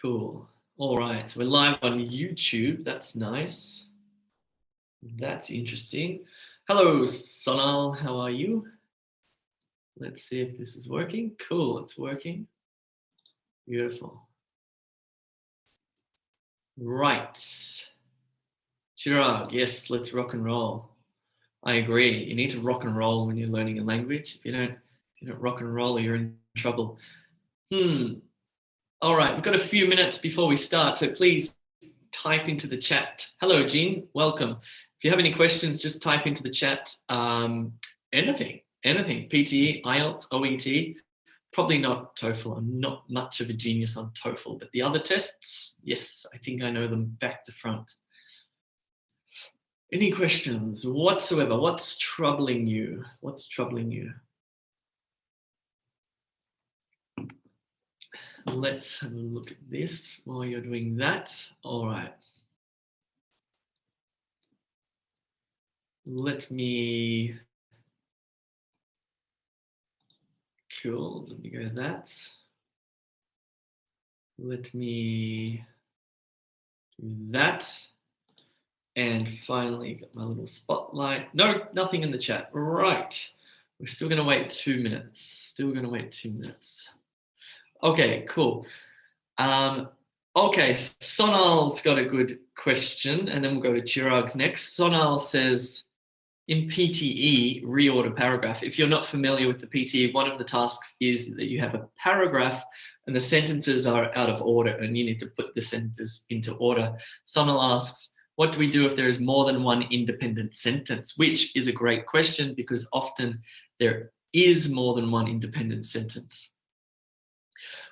Cool. All right, so we're live on YouTube. That's nice. That's interesting. Hello, Sonal. How are you? Let's see if this is working. Cool, it's working. Beautiful. Right. Chirag, yes, let's rock and roll. I agree. You need to rock and roll when you're learning a language. If you don't rock and roll, you're in trouble. All right, we've got a few minutes before we start, so please type into the chat. Hello, Jean. Welcome. If you have any questions, just type into the chat. Anything. PTE, IELTS, OET. Probably not TOEFL. I'm not much of a genius on TOEFL, but the other tests, yes, I think I know them back to front. Any questions whatsoever? What's troubling you? What's troubling you? Let's have a look at this while you're doing that. All right. Let me, cool, let me go that. Let me do that. And finally, got my little spotlight. No, nothing in the chat. Right. We're still going to wait 2 minutes. Still going to wait 2 minutes. Okay, cool. Okay, Sonal's got a good question, and then we'll go to Chirag's next. Sonal says, in PTE, reorder paragraph. If you're not familiar with the PTE, one of the tasks is that you have a paragraph and the sentences are out of order and you need to put the sentences into order. Sonal asks, what do we do if there is more than one independent sentence? Which is a great question because often there is more than one independent sentence.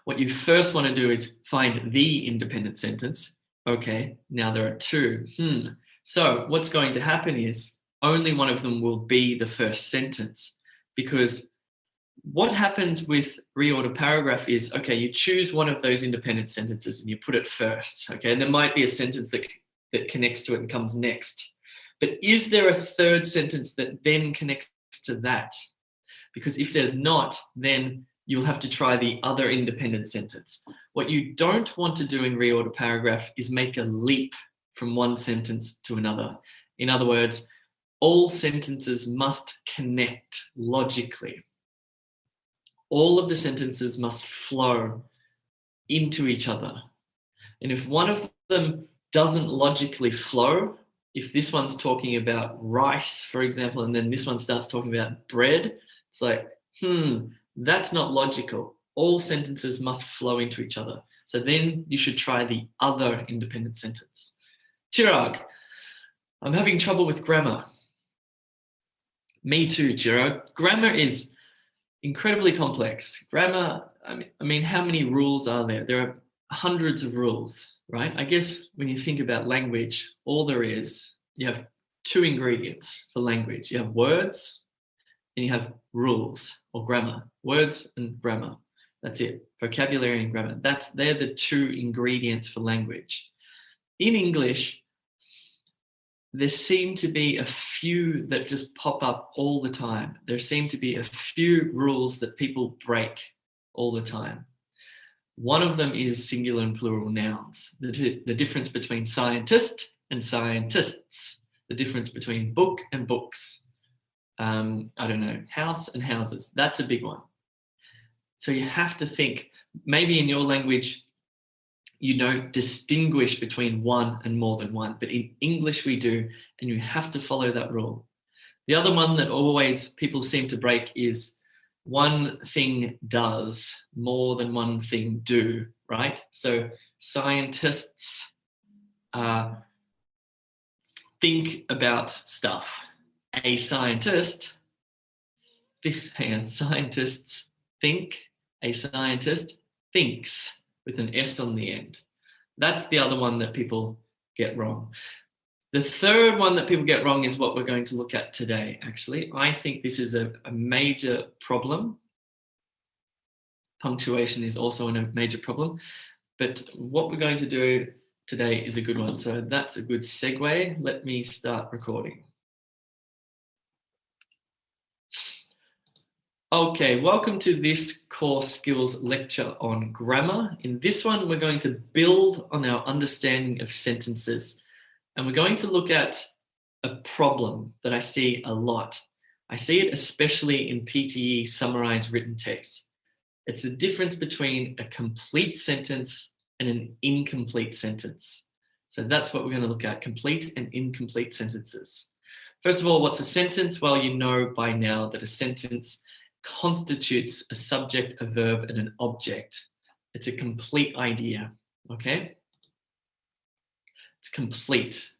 What you first want to do is find the independent sentence. Okay, now there are two. So what's going to happen is only one of them will be the first sentence, because what happens with reorder paragraph is, okay, you choose one of those independent sentences and you put it first. Okay, and there might be a sentence that connects to it and comes next. But is there a third sentence that then connects to that? Because if there's not, then you'll have to try the other independent sentence. What you don't want to do in reorder paragraph is make a leap from one sentence to another. In other words, all sentences must connect logically. All of the sentences must flow into each other. And if one of them doesn't logically flow, if this one's talking about rice, for example, and then this one starts talking about bread, it's like, that's not logical. All sentences must flow into each other. So then you should try the other independent sentence. Chirag, I'm having trouble with grammar. Me too, Chirag. Grammar is incredibly complex. Grammar, I mean, how many rules are there? There are hundreds of rules, right? I guess when you think about language, all there is, you have two ingredients for language. You have words and you have rules or grammar. Words and grammar. That's it. Vocabulary and grammar. They're the two ingredients for language. In English, there seem to be a few that just pop up all the time. There seem to be a few rules that people break all the time. One of them is singular and plural nouns. The difference between scientist and scientists. The difference between book and books. I don't know, house and houses. That's a big one. So you have to think, maybe in your language, you don't distinguish between one and more than one, but in English we do, and you have to follow that rule. The other one that always people seem to break is one thing does, more than one thing do, right? So scientists think about stuff. Scientists think, a scientist thinks, with an S on the end. That's the other one that people get wrong. The third one that people get wrong is what we're going to look at today, actually. I think this is a major problem. Punctuation is also a major problem. But what we're going to do today is a good one. So that's a good segue. Let me start recording. Okay, welcome to this core skills lecture on grammar. In this one, we're going to build on our understanding of sentences, and we're going to look at a problem that I see a lot. I see it especially in PTE summarized written text. It's the difference between a complete sentence and an incomplete sentence. So that's what we're going to look at, complete and incomplete sentences. First of all, what's a sentence? Well, you know by now that a sentence constitutes a subject, a verb, and an object. It's a complete idea, okay? It's complete.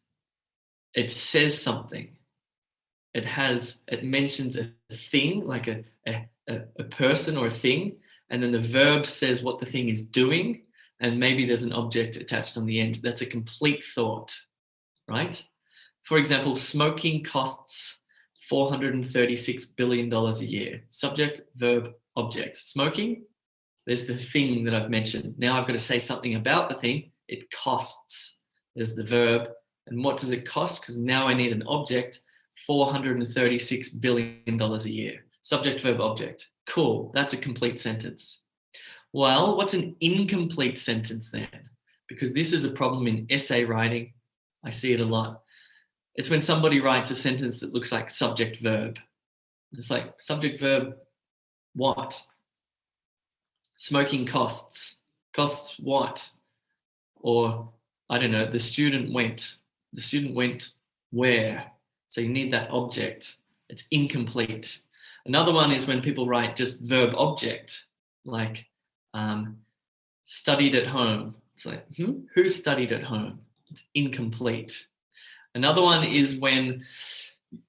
It says something. It mentions a thing, like a person or a thing, and then the verb says what the thing is doing, and maybe there's an object attached on the end. That's a complete thought, right? For example, smoking costs $436 billion a year. Subject, verb, object. Smoking, there's the thing that I've mentioned. Now I've got to say something about the thing. It costs. There's the verb. And what does it cost? Because now I need an object, $436 billion a year. Subject, verb, object. Cool. That's a complete sentence. Well, what's an incomplete sentence then? Because this is a problem in essay writing. I see it a lot. It's when somebody writes a sentence that looks like subject verb. It's like subject verb, what? Smoking costs. Costs what? Or I don't know, the student went. The student went where? So you need that object. It's incomplete. Another one is when people write just verb object, like studied at home. It's like, who studied at home? It's incomplete. Another one is when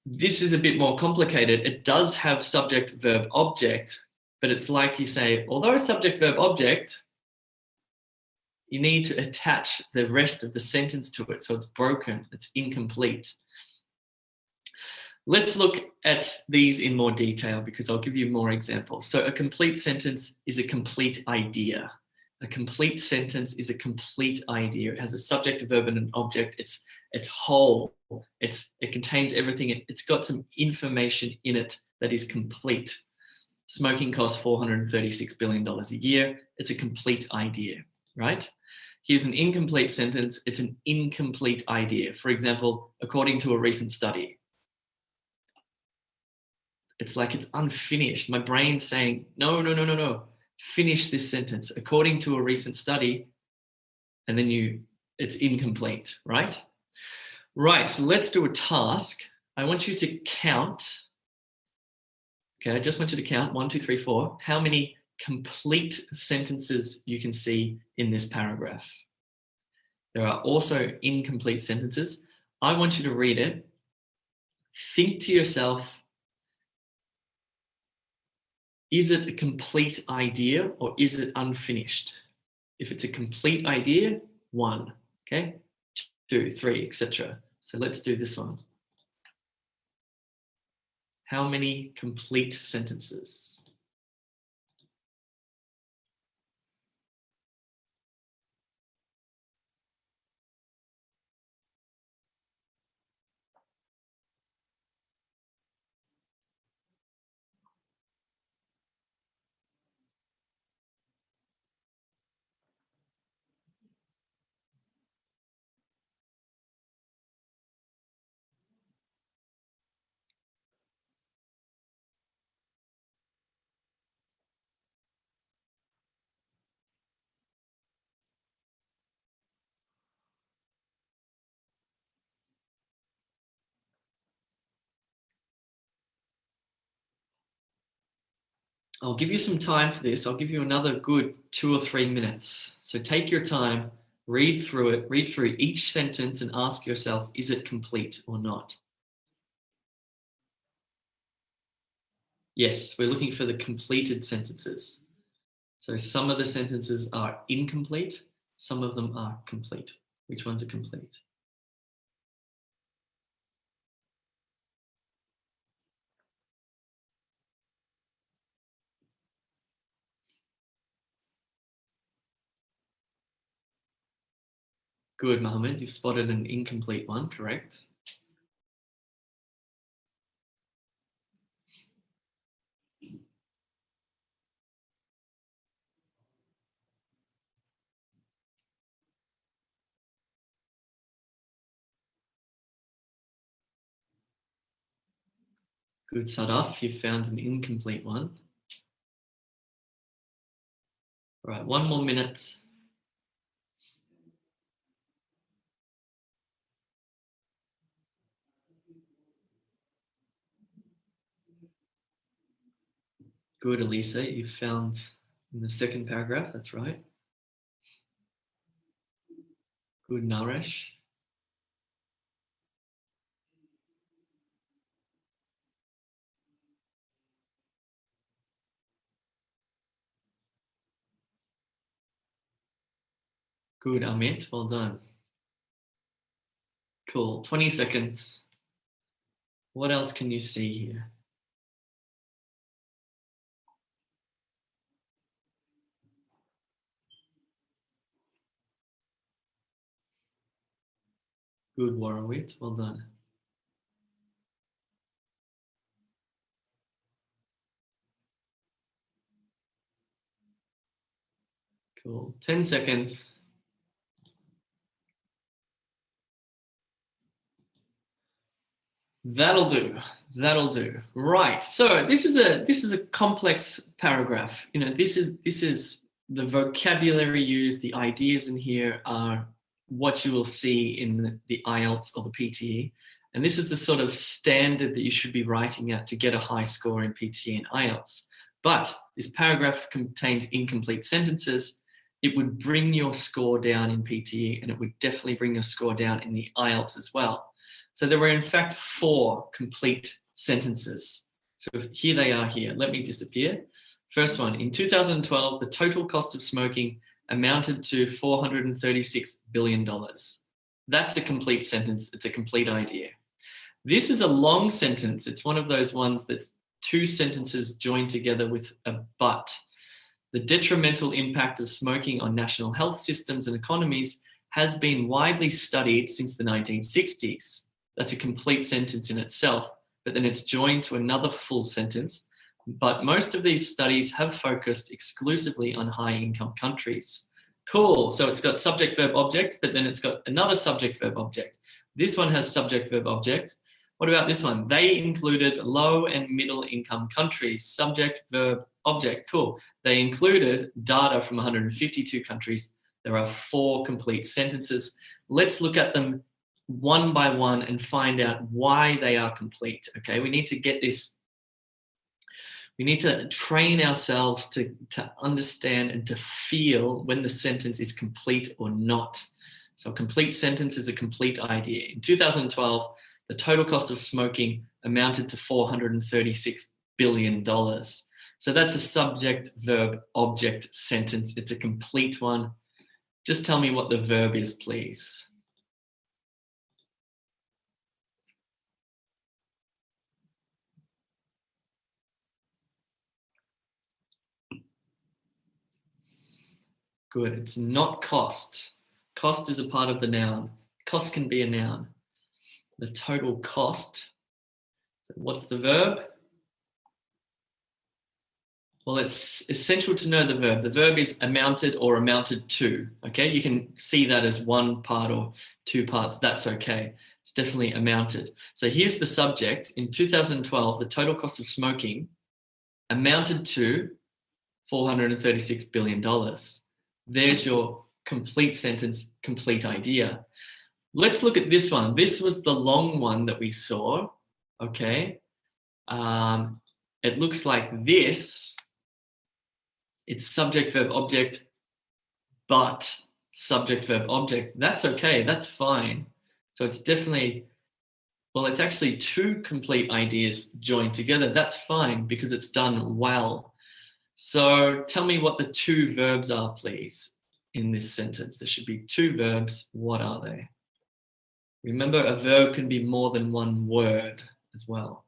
this is a bit more complicated. It does have subject, verb, object, but it's like you say, although subject, verb, object, you need to attach the rest of the sentence to it. So it's broken, it's incomplete. Let's look at these in more detail because I'll give you more examples. So a complete sentence is a complete idea. A complete sentence is a complete idea. It has a subject, a verb, and an object. It's whole. It contains everything. It's got some information in it that is complete. Smoking costs $436 billion a year. It's a complete idea, right? Here's an incomplete sentence. It's an incomplete idea. For example, according to a recent study. It's like it's unfinished. My brain's saying, no. Finish this sentence. According to a recent study, and then it's incomplete, right? Right, so let's do a task. I want you to count. Okay, I just want you to count 1, 2, 3, 4. How many complete sentences you can see in this paragraph. There are also incomplete sentences. I want you to read it. Think to yourself, is it a complete idea or is it unfinished? If it's a complete idea, 1, okay? 2, 3, etc. So let's do this one. How many complete sentences? I'll give you some time for this. I'll give you another good 2 or 3 minutes. So take your time, read through it, read through each sentence and ask yourself, is it complete or not? Yes, we're looking for the completed sentences. So some of the sentences are incomplete, some of them are complete. Which ones are complete? Good, Mohammed. You've spotted an incomplete one, correct? Good, Sadaf. You found an incomplete one. All right, 1 more minute. Good, Elisa. You found in the second paragraph. That's right. Good, Naresh. Good, Amit. Well done. Cool. 20 seconds. What else can you see here? Good, Warrawit. Well done. Cool. 10 seconds. That'll do. That'll do. Right. So this is a complex paragraph. You know, this is the vocabulary used, the ideas in here are what you will see in the IELTS or the PTE. And this is the sort of standard that you should be writing at to get a high score in PTE and IELTS. But this paragraph contains incomplete sentences. It would bring your score down in PTE, and it would definitely bring your score down in the IELTS as well. So there were in fact 4 complete sentences. So here they are here. Let me disappear. First one, in 2012, the total cost of smoking amounted to $436 billion. That's a complete sentence. It's a complete idea. This is a long sentence. It's one of those ones that's 2 sentences joined together with a but. The detrimental impact of smoking on national health systems and economies has been widely studied since the 1960s. That's a complete sentence in itself, but then it's joined to another full sentence. But most of these studies have focused exclusively on high-income countries. Cool. So it's got subject, verb, object, but then it's got another subject, verb, object. This one has subject, verb, object. What about this one? They included low and middle income countries. Subject, verb, object. Cool. They included data from 152 countries. There are 4 complete sentences. Let's look at them one by one and find out why they are complete. Okay, we need to get this. We need to train ourselves to understand and to feel when the sentence is complete or not. So a complete sentence is a complete idea. In 2012, the total cost of smoking amounted to $436 billion. So that's a subject, verb, object sentence. It's a complete one. Just tell me what the verb is, please. Good. It's not cost. Cost is a part of the noun. Cost can be a noun. The total cost. So what's the verb? Well, it's essential to know the verb. The verb is amounted or amounted to. Okay, you can see that as one part or 2 parts. That's okay. It's definitely amounted. So here's the subject. In 2012, the total cost of smoking amounted to $436 billion. There's your complete sentence, complete idea. Let's look at this one. This was the long one that we saw. Okay. It looks like this. It's subject, verb, object, but subject, verb, object. That's okay. That's fine. So it's definitely, well, it's actually 2 complete ideas joined together. That's fine because it's done well. So tell me what the 2 verbs are, please, in this sentence. There should be 2 verbs. What are they? Remember, a verb can be more than one word as well.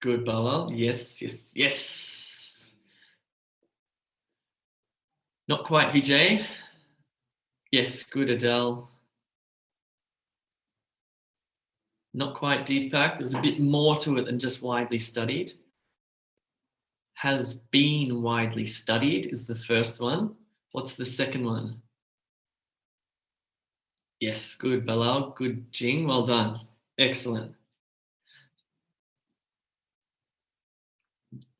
Good, Bala. Yes, yes, yes. Not quite, Vijay. Yes, good, Adele. Not quite, Deepak. There's a bit more to it than just widely studied. Has been widely studied is the first one. What's the second one? Yes, good, Bilal. Good, Jing. Well done. Excellent.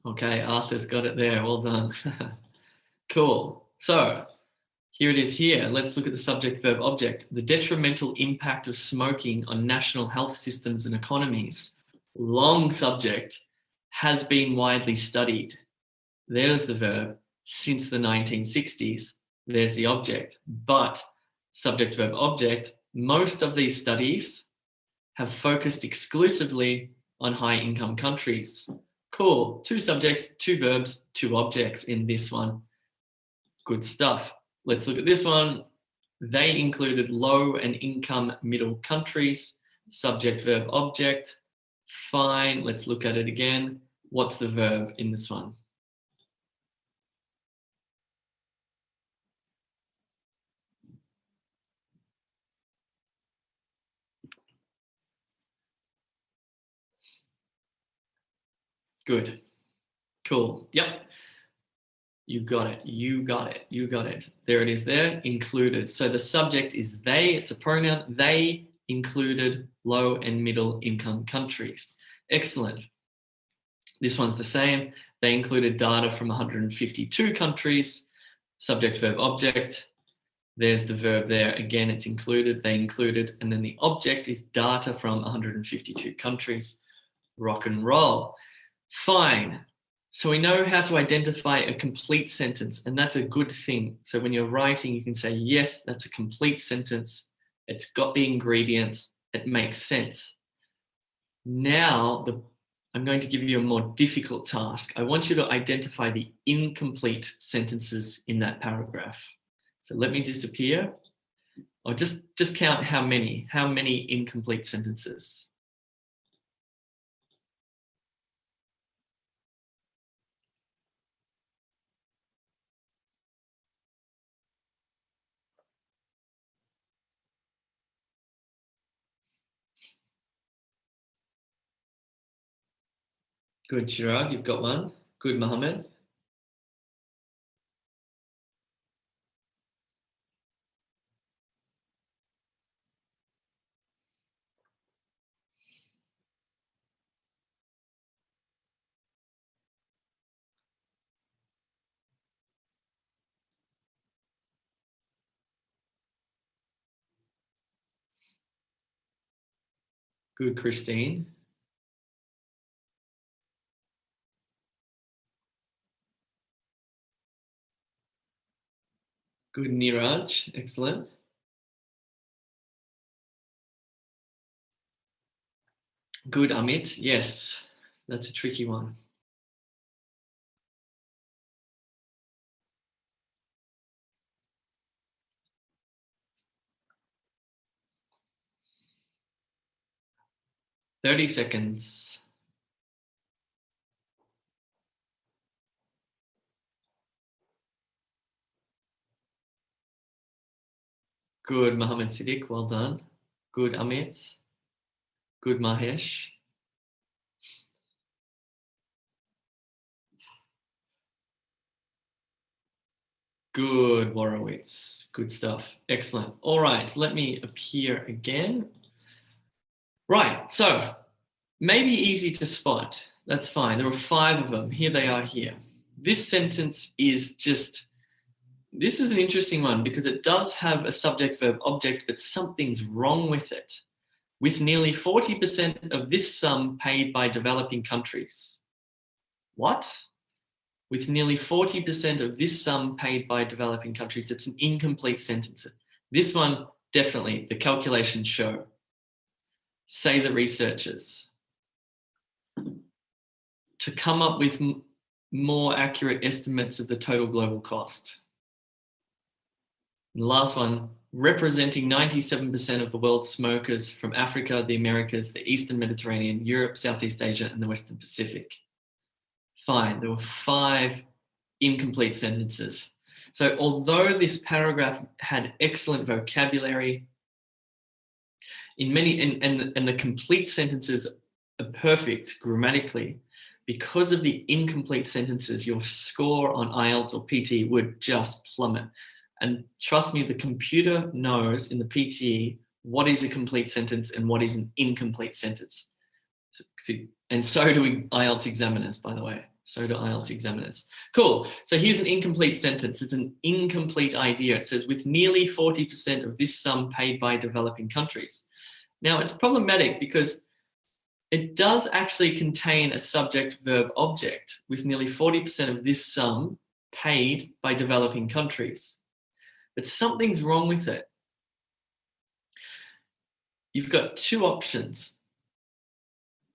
Okay, Arthur's got it there. Well done. Cool. So here it is here. Let's look at the subject, verb, object. The detrimental impact of smoking on national health systems and economies. Long subject, has been widely studied. There's the verb, since the 1960s. There's the object. But subject, verb, object, most of these studies have focused exclusively on high-income countries. Cool. 2 subjects, 2 verbs, 2 objects in this one. Good stuff. Let's look at this one. They included low and income middle countries. Subject, verb, object. Fine. Let's look at it again. What's the verb in this one? Good. Cool. Yep. You got it. You got it. You got it. There it is there. Included. So the subject is they. It's a pronoun. They included low and middle income countries. Excellent. This one's the same. They included data from 152 countries. Subject, verb, object. There's the verb there. Again, it's included. They included. And then the object is data from 152 countries. Rock and roll. Fine. So we know how to identify a complete sentence, and that's a good thing. So when you're writing, you can say, yes, that's a complete sentence. It's got the ingredients. It makes sense. Now, I'm going to give you a more difficult task. I want you to identify the incomplete sentences in that paragraph. So let me disappear. Or just count how many incomplete sentences. Good, Chirag, you've got one. Good, Mohammed. Good, Christine. Good, Niraj. Excellent. Good, Amit. Yes, that's a tricky one. "30 seconds. Good, Mohammed Siddiq. Well done. Good, Amit. Good, Mahesh. Good, Warowitz. Good stuff. Excellent. All right, let me appear again. Right, so maybe easy to spot. That's fine. There were 5 of them. Here they are here. This sentence is this is an interesting one because it does have a subject, verb, object, but something's wrong with it. With nearly 40% of this sum paid by developing countries. What? With nearly 40% of this sum paid by developing countries. It's an incomplete sentence. This one, definitely, the calculations show. Say the researchers. To come up with more accurate estimates of the total global cost. And the last one, representing 97% of the world's smokers from Africa, the Americas, the Eastern Mediterranean, Europe, Southeast Asia, and the Western Pacific. Fine, there were 5 incomplete sentences. So although this paragraph had excellent vocabulary, in many and the complete sentences are perfect grammatically, because of the incomplete sentences, your score on IELTS or PT would just plummet. And trust me, the computer knows in the PTE what is a complete sentence and what is an incomplete sentence. And so do IELTS examiners, by the way. So do IELTS examiners. Cool. So here's an incomplete sentence. It's an incomplete idea. It says, with nearly 40% of this sum paid by developing countries. Now, it's problematic because it does actually contain a subject, verb, object, with nearly 40% of this sum paid by developing countries. But something's wrong with it. You've got two options.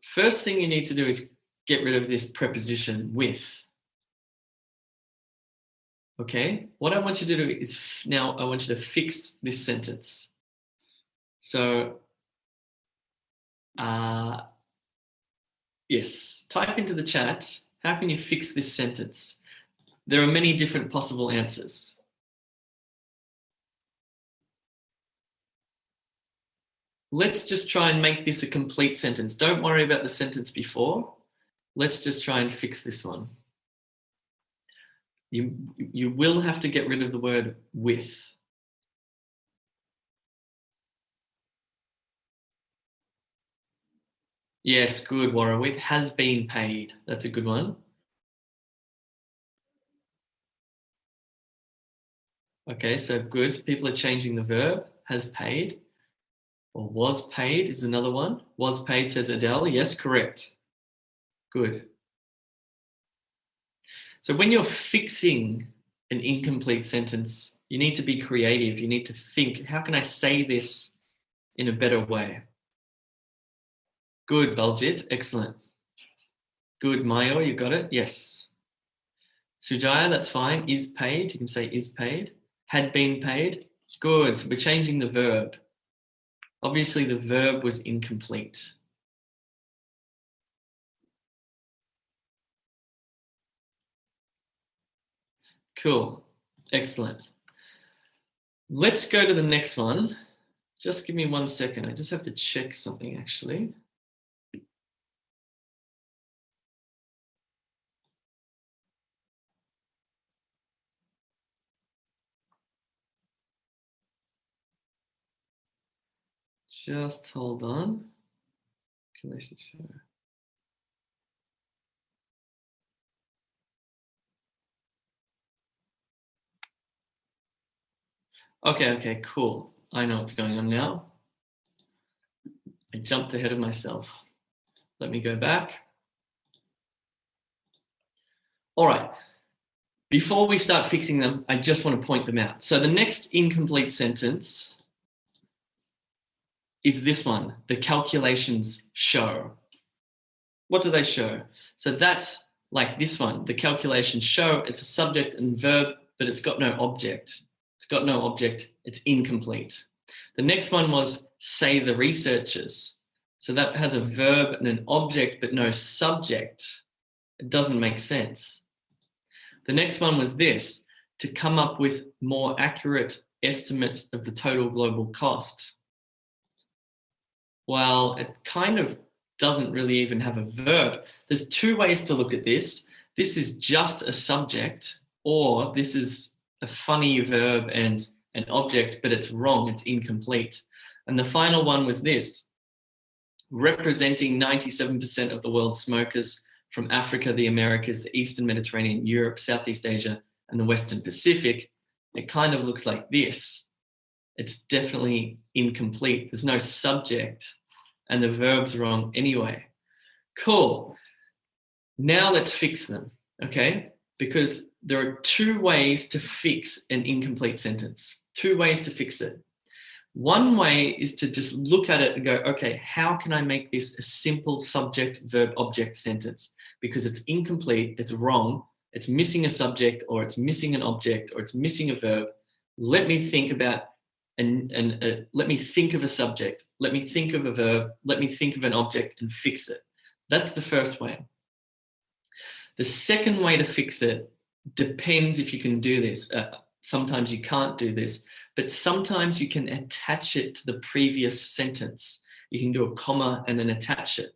First thing you need to do is get rid of this preposition with. Okay, what I want you to do is now I want you to fix this sentence. So, yes, type into the chat, how can you fix this sentence? There are many different possible answers. Let's just try and make this a complete sentence. Don't worry about the sentence before. Let's just try and fix this one. You will have to get rid of the word with. Yes, good, Warwick. Has been paid. That's a good one. Okay, so good. People are changing the verb. Has paid. Or was paid is another one. Was paid, says Adele. Yes, correct. Good. So when you're fixing an incomplete sentence, you need to be creative. You need to think, how can I say this in a better way? Good, Baljit. Excellent. Good, Mayo, you got it? Yes. Sujaya, that's fine. Is paid. You can say is paid. Had been paid. Good. So we're changing the verb. Obviously, the verb was incomplete. Cool. Excellent. Let's go to the next one. Just give me 1 second. I just have to check something, actually. Just hold on. Calculation show. Okay, cool. I know what's going on now. I jumped ahead of myself. Let me go back. All right. Before we start fixing them, I just want to point them out. So the next incomplete sentence is this one. The calculations show. What do they show? So that's like this one. The calculations show. It's a subject and verb, but it's got no object. It's got no object. It's incomplete. The next one was say the researchers. So that has a verb and an object, but no subject. It doesn't make sense. The next one was this, to come up with more accurate estimates of the total global cost. Well, it kind of doesn't really even have a verb. There's two ways to look at this. This is just a subject, or this is a funny verb and an object, but it's wrong, it's incomplete. And the final one was this, representing 97% of the world's smokers from Africa, the Americas, the Eastern Mediterranean, Europe, Southeast Asia, and the Western Pacific. It kind of looks like this. It's definitely incomplete. There's no subject and the verb's wrong anyway. Cool. Now let's fix them, okay? Because there are two ways to fix an incomplete sentence. Two ways to fix it. One way is to just look at it and go, okay, how can I make this a simple subject, verb, object sentence? Because it's incomplete, it's wrong, it's missing a subject, or it's missing an object, or it's missing a verb. Let me think about, let me think of a subject, let me think of a verb, let me think of an object and fix it. That's the first way. The second way to fix it depends if you can do this. Sometimes you can't do this, but sometimes you can attach it to the previous sentence. You can do a comma and then attach it.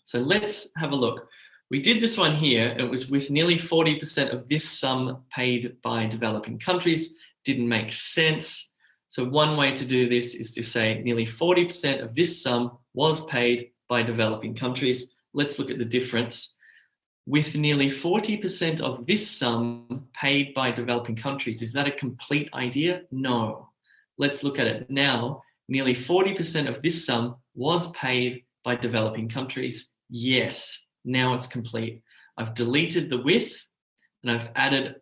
So let's have a look. We did this one here. It was with nearly 40% of this sum paid by developing countries. Didn't make sense. So one way to do this is to say nearly 40% of this sum was paid by developing countries. Let's look at the difference. With nearly 40% of this sum paid by developing countries, is that a complete idea? No. Let's look at it now. Nearly 40% of this sum was paid by developing countries. Yes, now it's complete. I've deleted the with and I've added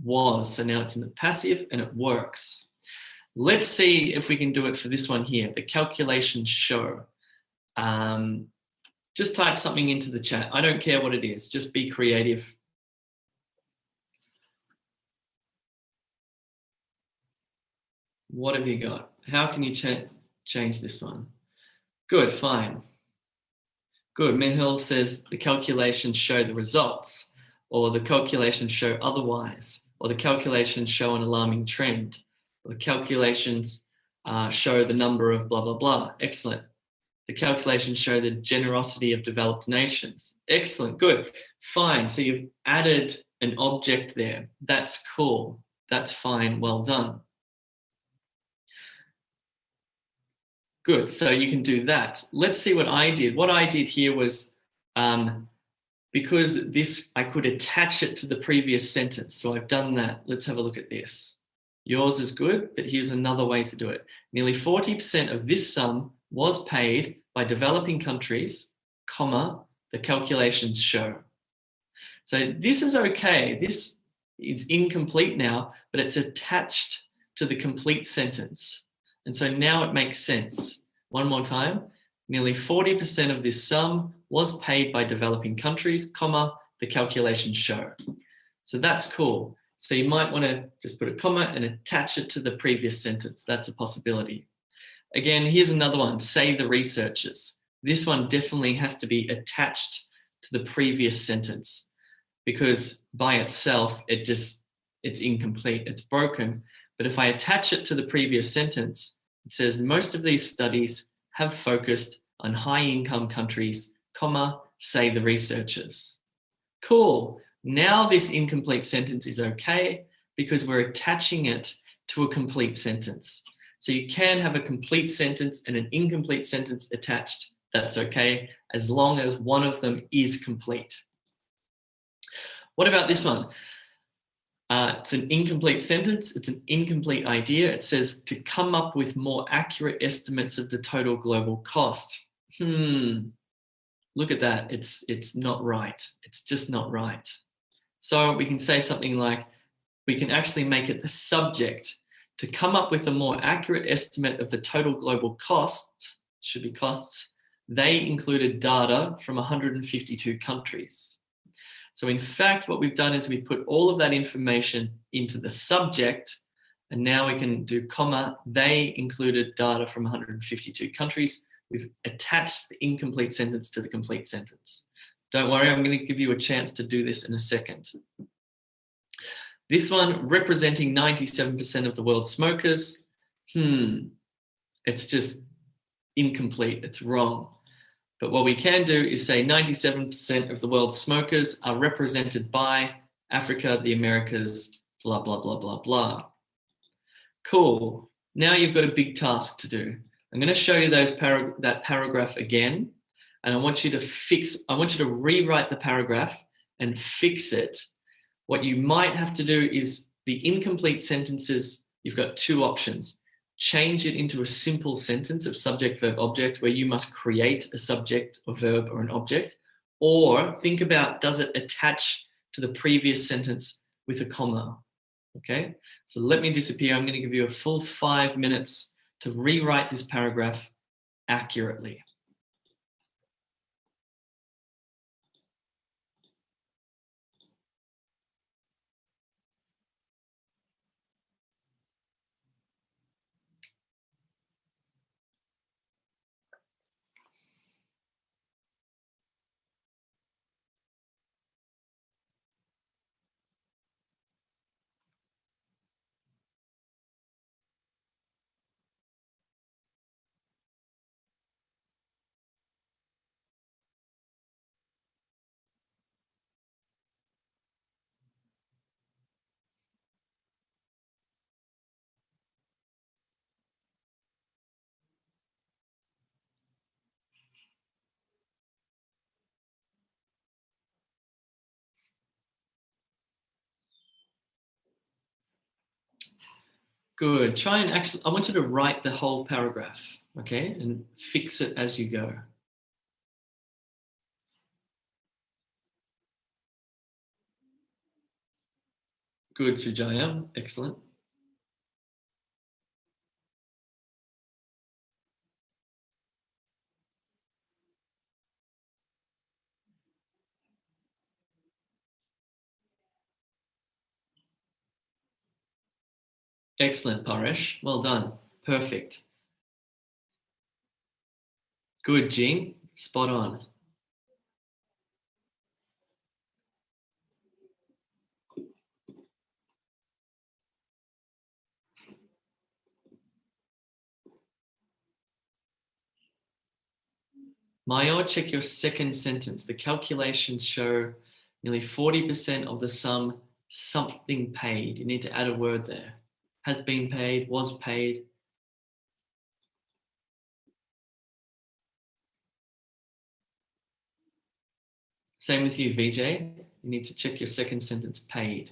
was. So now it's in the passive and it works. Let's see if we can do it for this one here. The calculations show. Just type something into the chat. I don't care what it is. Just be creative. What have you got? How can you change this one? Good, fine. Good. Mihal says the calculations show the results, or the calculations show otherwise, or the calculations show an alarming trend, or the calculations show the number of blah, blah, blah. Excellent. The calculations show the generosity of developed nations. Excellent, good, fine. So you've added an object there. That's cool. That's fine, well done. Good, so you can do that. Let's see what I did. What I did here was, because this, I could attach it to the previous sentence. So I've done that. Let's have a look at this. Yours is good, but here's another way to do it. Nearly 40% of this sum was paid by developing countries, comma, the calculations show. So this is okay. This is incomplete now, but it's attached to the complete sentence. And so now it makes sense. One more time. Nearly 40% of this sum was paid by developing countries, comma, the calculations show. So that's cool. So you might want to just put a comma and attach it to the previous sentence. That's a possibility. Again, here's another one, say the researchers. This one definitely has to be attached to the previous sentence because by itself, it's incomplete, it's broken. But if I attach it to the previous sentence, it says most of these studies have focused on high-income countries, comma, say the researchers. Cool. Now this incomplete sentence is okay because we're attaching it to a complete sentence. So you can have a complete sentence and an incomplete sentence attached. That's okay, as long as one of them is complete. What about this one? It's an incomplete sentence. It's an incomplete idea. It says to come up with more accurate estimates of the total global cost. Look at that. It's not right. It's just not right. So we can say something like, we can actually make it the subject. To come up with a more accurate estimate of the total global costs, should be costs, they included data from 152 countries. So in fact, what we've done is we put all of that information into the subject, and now we can do comma, they included data from 152 countries. We've attached the incomplete sentence to the complete sentence. Don't worry, I'm going to give you a chance to do this in a second. This one, representing 97% of the world's smokers. It's just incomplete, it's wrong. But what we can do is say 97% of the world's smokers are represented by Africa, the Americas, blah, blah, blah, blah, blah. Cool. Now you've got a big task to do. I'm going to show you that paragraph again, and I want you to rewrite the paragraph and fix it. What you might have to do is the incomplete sentences, you've got two options. Change it into a simple sentence of subject, verb, object, where you must create a subject or verb or an object, or think about, does it attach to the previous sentence with a comma? Okay, so let me disappear. I'm going to give you a full 5 minutes to rewrite this paragraph accurately. Good. Try and actually, I want you to write the whole paragraph, okay? And fix it as you go. Good, Sujaya. Excellent. Excellent, Paresh. Well done. Perfect. Good, Jing. Spot on. Mayor, check your second sentence. The calculations show nearly 40% of the sum something paid. You need to add a word there. Has been paid, was paid. Same with you, VJ. You need to check your second sentence, paid.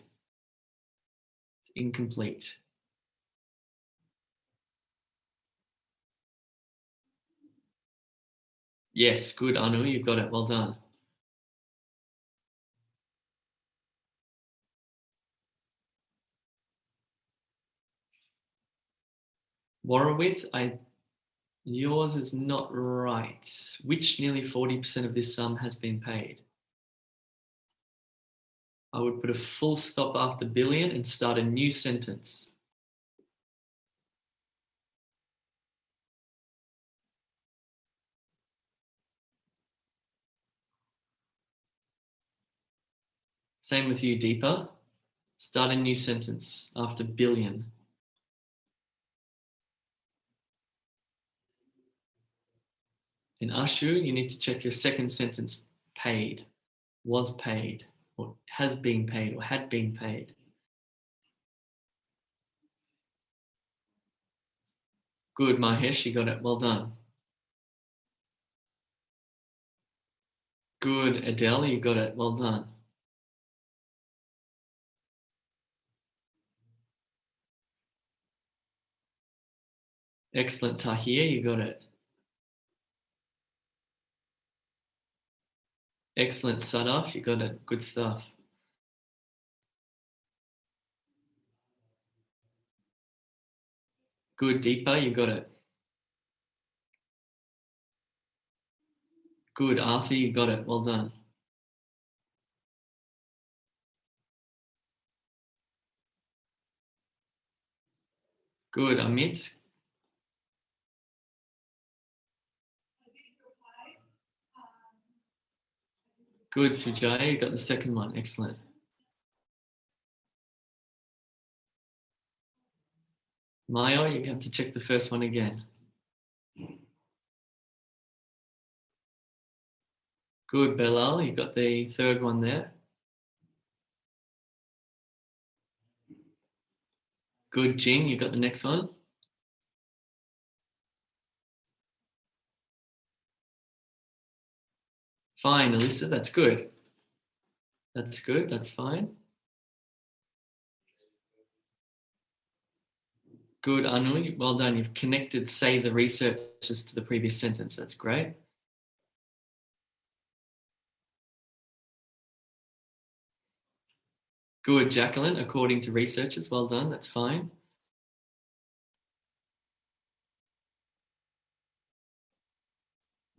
It's incomplete. Yes, good, Anu. You've got it. Well done. Warowitz, yours is not right. Which nearly 40% of this sum has been paid? I would put a full stop after billion and start a new sentence. Same with you, Deepa. Start a new sentence after billion. In Ashu, you need to check your second sentence, paid, was paid, or has been paid, or had been paid. Good, Mahesh, you got it. Well done. Good, Adele, you got it. Well done. Excellent, Tahir, you got it. Excellent, Sadaf, you got it. Good stuff. Good, Deepa, you got it. Good, Arthur, you got it. Well done. Good, Amit. Good, Sujay, you got the second one. Excellent. Maya, you have to check the first one again. Good, Belal, you got the third one there. Good, Jing, you got the next one. Fine, Alyssa, that's good. That's good, that's fine. Good, Anu, well done. You've connected, say, the researchers to the previous sentence. That's great. Good, Jacqueline, according to researchers. Well done, that's fine.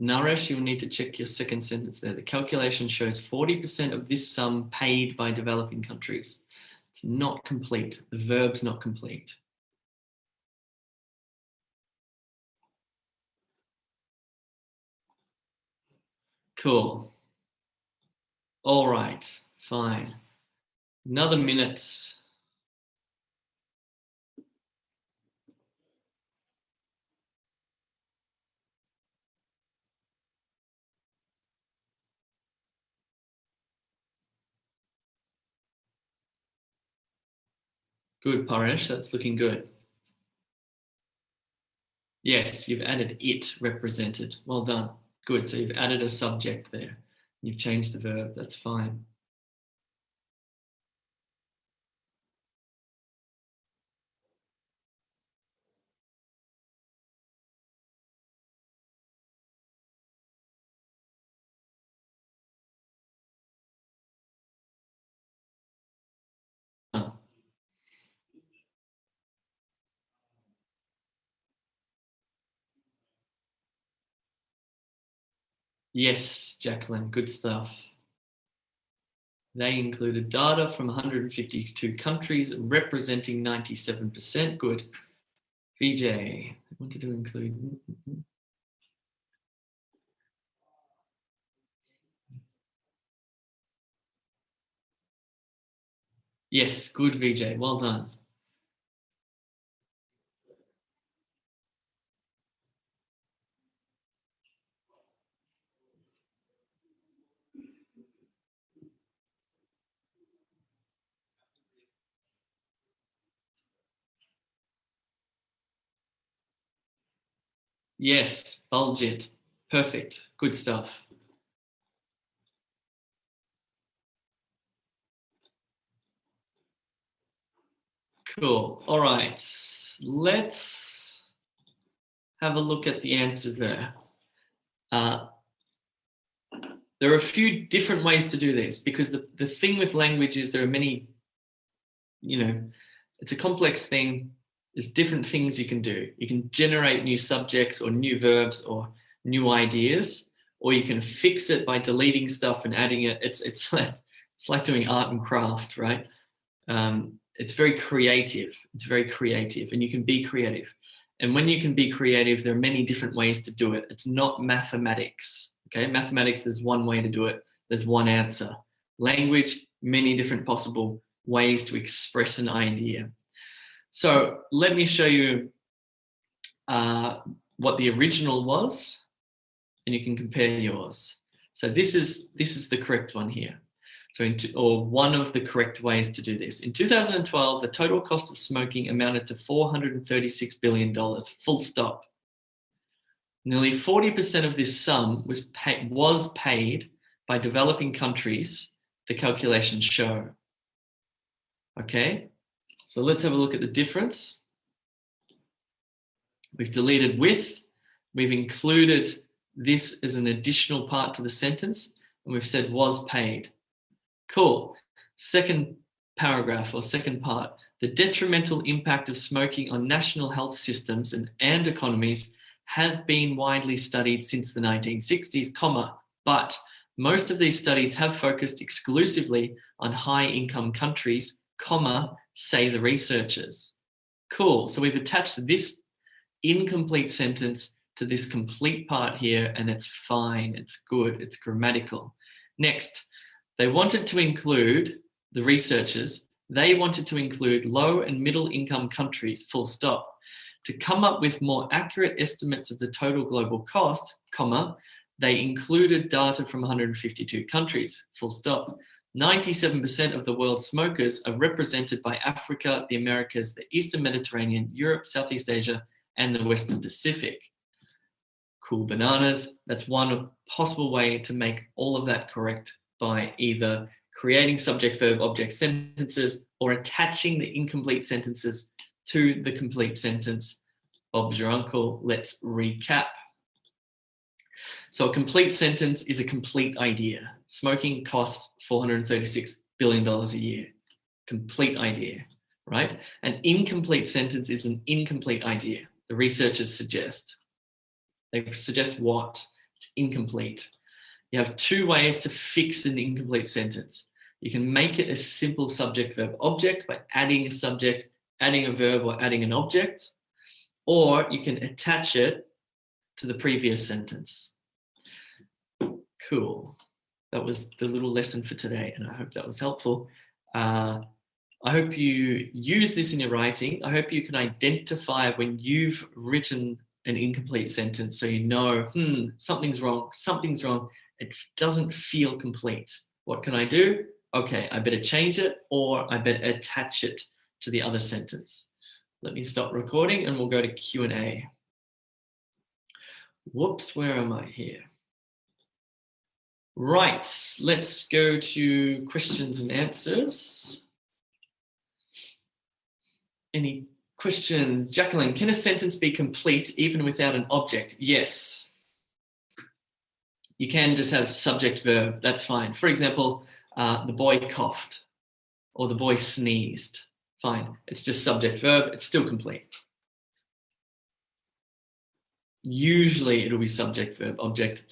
Naresh, you'll need to check your second sentence there. The calculation shows 40% of this sum paid by developing countries. It's not complete. The verb's not complete. Cool. All right, fine. Another minute. Good, Paresh, that's looking good. Yes, you've added it represented. Well done. Good, so you've added a subject there. You've changed the verb, that's fine. Yes, Jacqueline, good stuff. They included data from 152 countries representing 97%. Good. VJ, I wanted to include. Yes, good, VJ. Well done. Yes, budget. Perfect. Good stuff. Cool. All right. Let's have a look at the answers there. There are a few different ways to do this because the thing with language is there are many, it's a complex thing. There's different things you can do. You can generate new subjects or new verbs or new ideas, or you can fix it by deleting stuff and adding it. It's like doing art and craft, right? It's very creative. It's very creative, and you can be creative. And when you can be creative, there are many different ways to do it. It's not mathematics. Okay, mathematics, there's one way to do it. There's one answer. Language, many different possible ways to express an idea. So let me show you what the original was, and you can compare yours. So this is the correct one here. So or one of the correct ways to do this. In 2012, the total cost of smoking amounted to $436 billion, full stop. Nearly 40% of this sum was paid by developing countries, the calculations show. Okay, so let's have a look at the difference. We've deleted with, we've included this as an additional part to the sentence, and we've said was paid. Cool. Second paragraph or second part, the detrimental impact of smoking on national health systems and economies has been widely studied since the 1960s, but most of these studies have focused exclusively on high-income countries, say the researchers. Cool. So we've attached this incomplete sentence to this complete part here, and it's fine. It's good. It's grammatical. Next, they wanted to include, the researchers, they wanted to include low and middle income countries, full stop. To come up with more accurate estimates of the total global cost, they included data from 152 countries, full stop. 97% of the world's smokers are represented by Africa, the Americas, the Eastern Mediterranean, Europe, Southeast Asia, and the Western Pacific. Cool bananas. That's one possible way to make all of that correct, by either creating subject, verb, object sentences or attaching the incomplete sentences to the complete sentence. Bob's your uncle. Let's recap. So a complete sentence is a complete idea. Smoking costs $436 billion a year. Complete idea, right? An incomplete sentence is an incomplete idea. The researchers suggest. They suggest what? It's incomplete. You have two ways to fix an incomplete sentence. You can make it a simple subject, verb, object by adding a subject, adding a verb, or adding an object, or you can attach it to the previous sentence. Cool. That was the little lesson for today, and I hope that was helpful. I hope you use this in your writing. I hope you can identify when you've written an incomplete sentence so you know, something's wrong. It doesn't feel complete. What can I do? Okay, I better change it, or I better attach it to the other sentence. Let me stop recording and we'll go to Q&A. Whoops, where am I here? Right, let's go to questions and answers. Any questions? Jacqueline, can a sentence be complete even without an object? Yes. You can just have subject verb, that's fine. For example, the boy coughed or the boy sneezed. Fine, it's just subject verb, it's still complete. Usually it'll be subject verb object,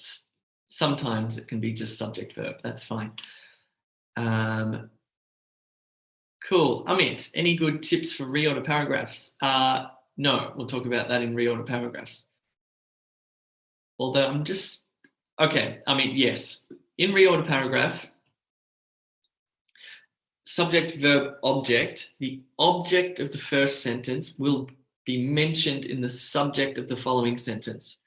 sometimes it can be just subject verb. That's fine. Cool. Amit, any good tips for reorder paragraphs? No, we'll talk about that in reorder paragraphs. Although okay, yes. In reorder paragraph, subject, verb, object, the object of the first sentence will be mentioned in the subject of the following sentence.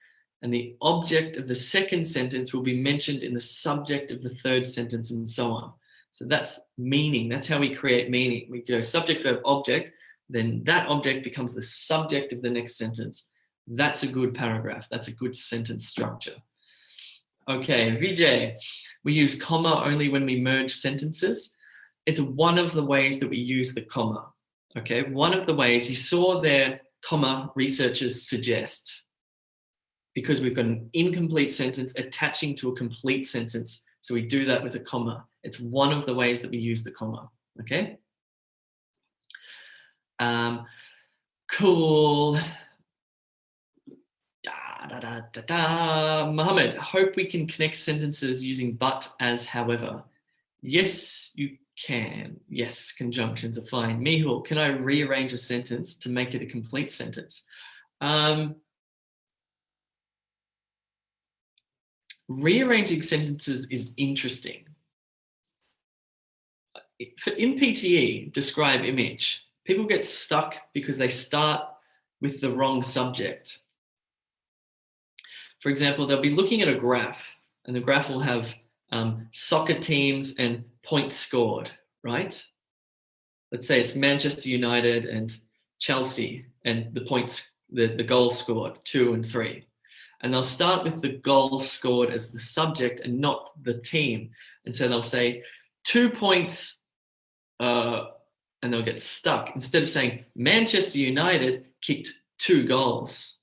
And the object of the second sentence will be mentioned in the subject of the third sentence, and so on. So that's meaning. That's how we create meaning. We go subject, verb, object, then that object becomes the subject of the next sentence. That's a good paragraph. That's a good sentence structure. Okay, Vijay, we use comma only when we merge sentences. It's one of the ways that we use the comma. Okay, one of the ways you saw there, comma, researchers suggest, because we've got an incomplete sentence attaching to a complete sentence. So we do that with a comma. It's one of the ways that we use the comma. Okay. Cool. Mohammed, hope we can connect sentences using but as however. Yes, you can. Yes, conjunctions are fine. Mihul, can I rearrange a sentence to make it a complete sentence? Rearranging sentences is interesting. In PTE, describe image, people get stuck because they start with the wrong subject. For example, they'll be looking at a graph, and the graph will have soccer teams and points scored, right? Let's say it's Manchester United and Chelsea, and the goals scored, 2 and 3. And they'll start with the goal scored as the subject and not the team. And so they'll say 2 points, and they'll get stuck. Instead of saying Manchester United kicked 2 goals,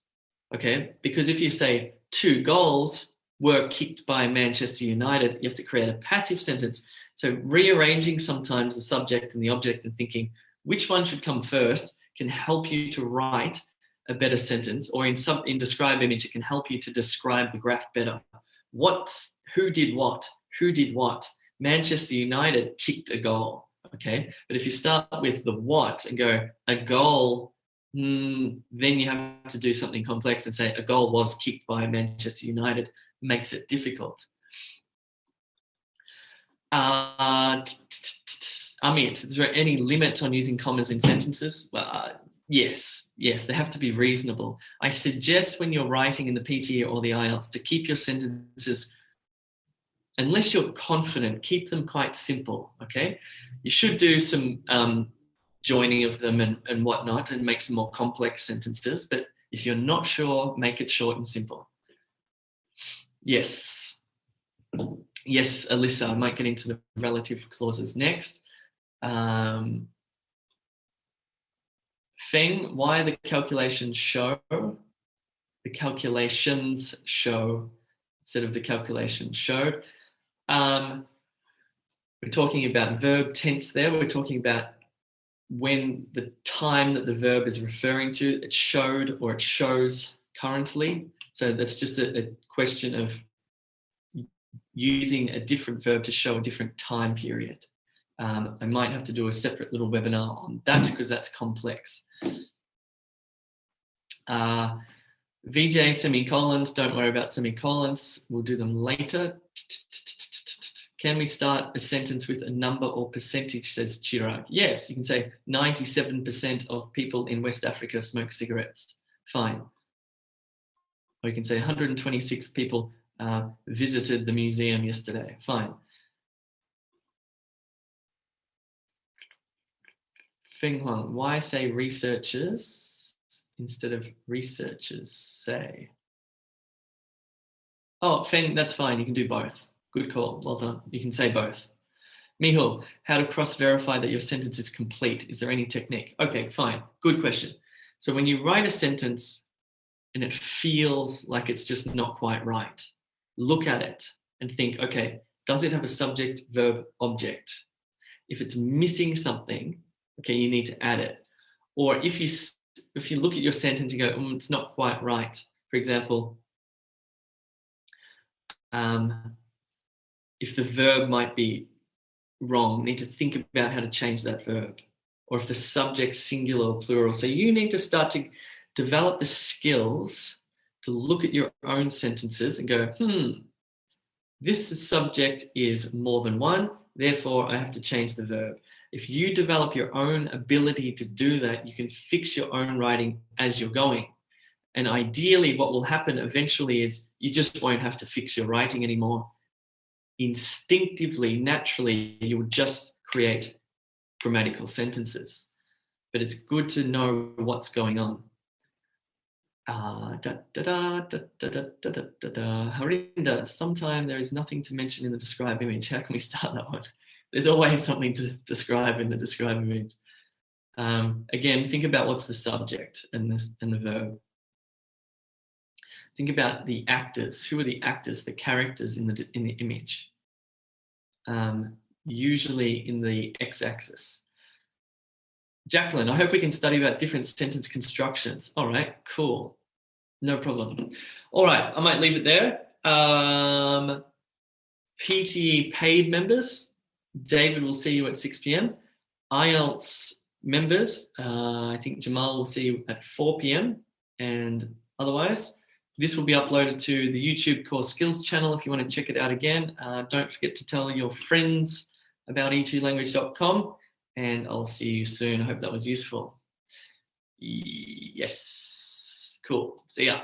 okay? Because if you say 2 goals were kicked by Manchester United, you have to create a passive sentence. So rearranging sometimes the subject and the object and thinking which one should come first can help you to write a better sentence, or in describe image, it can help you to describe the graph better. Who did what? Manchester United kicked a goal, okay? But if you start with the what and go a goal, then you have to do something complex and say a goal was kicked by Manchester United, makes it difficult. Amit, is there any limit on using commas in sentences? Yes, they have to be reasonable. I suggest when you're writing in the PTE or the IELTS to keep your sentences, unless you're confident, keep them quite simple, okay? You should do some joining of them and whatnot and make some more complex sentences, but if you're not sure, make it short and simple. Yes, Alyssa, I might get into the relative clauses next. Feng, why the calculations show? The calculations show instead of the calculations showed. We're talking about verb tense there. We're talking about when the time that the verb is referring to, it showed or it shows currently. So that's just a question of using a different verb to show a different time period. I might have to do a separate little webinar on that because that's complex. VJ semicolons, don't worry about semicolons. We'll do them later. Can we start a sentence with a number or percentage, says Chirag? Yes, you can say 97% of people in West Africa smoke cigarettes. Fine. Or you can say 126 people visited the museum yesterday. Fine. Feng Huang, why say researchers instead of researchers say? Oh, Feng, that's fine. You can do both. Good call. Well done. You can say both. Mihul, how to cross-verify that your sentence is complete? Is there any technique? Okay, fine. Good question. So when you write a sentence and it feels like it's just not quite right, look at it and think, okay, does it have a subject, verb, object? If it's missing something, okay, you need to add it. Or if you look at your sentence and go, it's not quite right. For example, if the verb might be wrong, need to think about how to change that verb, or if the subject's singular or plural. So you need to start to develop the skills to look at your own sentences and go, this subject is more than one, therefore I have to change the verb. If you develop your own ability to do that, you can fix your own writing as you're going. And ideally, what will happen eventually is you just won't have to fix your writing anymore. Instinctively, naturally, you will just create grammatical sentences. But it's good to know what's going on. Harinder, sometime there is nothing to mention in the describe image. How can we start that one? There's always something to describe in the describe image. Again, think about what's the subject and the verb. Think about the actors. Who are the actors, the characters in the image? Usually in the x-axis. Jacqueline, I hope we can study about different sentence constructions. All right, cool. No problem. All right, I might leave it there. PTE paid members, David will see you at 6 p.m. IELTS members, I think Jamal will see you at 4 p.m. And otherwise, this will be uploaded to the YouTube Core Skills channel if you want to check it out again. Don't forget to tell your friends about e2language.com, and I'll see you soon. I hope that was useful. Yes, cool. See ya.